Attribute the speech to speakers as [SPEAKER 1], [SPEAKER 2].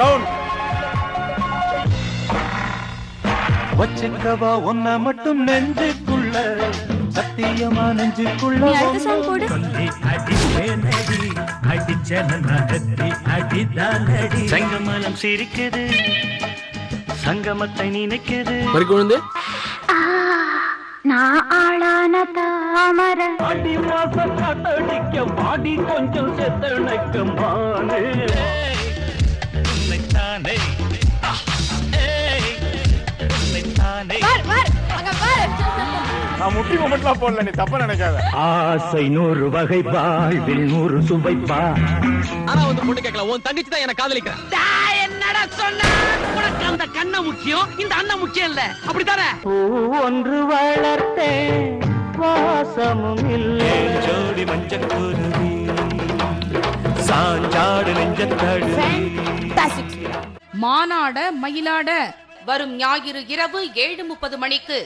[SPEAKER 1] Round.
[SPEAKER 2] வச்சுக்கவா ஒன்ன மட்டும் நெஞ்சுக்குள்ள, சத்தியமா நெஞ்சுக்குள்ள.
[SPEAKER 3] நீ அடுத்த சாங் போடு.
[SPEAKER 2] சங்கமலம் சிரிக்குது, சங்கமத்தை நினைக்குது.
[SPEAKER 1] மறிக்கொழுந்து
[SPEAKER 3] நான் ஆளான தாமர
[SPEAKER 2] அடி வாசம் காத்தடிக்க பாடி கொஞ்சம் செத்தணைக்க மானே. உன்னைத்தானே, உன்னைத்தானே.
[SPEAKER 1] நான் முட்டி மொமெண்ட்லாம் போடல, நீ தப்பா நினைக்காத.
[SPEAKER 2] ஆசை 100 வகை, வாழ்வில் 100 சுவைப்பா.
[SPEAKER 4] ஆனா வந்து பொண்ணு கேட்கல, உன் தங்கச்சி தான் என்ன காதலிக்கிறேன்.
[SPEAKER 5] என்னடா சொன்ன? உனக்கு அந்த கண்ண முக்கியம், இந்த அண்ணன் முக்கியம் இல்ல, அப்படித்தானே?
[SPEAKER 2] பூ ஒன்று வளர்த்தேன், வாசமும் இல்லை. ஜோடி மஞ்சக்குருவி, சாஞ்சாடு நெஞ்சத்தடு.
[SPEAKER 6] மானாட மயிலாட வரும் ஞாயிறு இரவு 7:30 மணிக்கு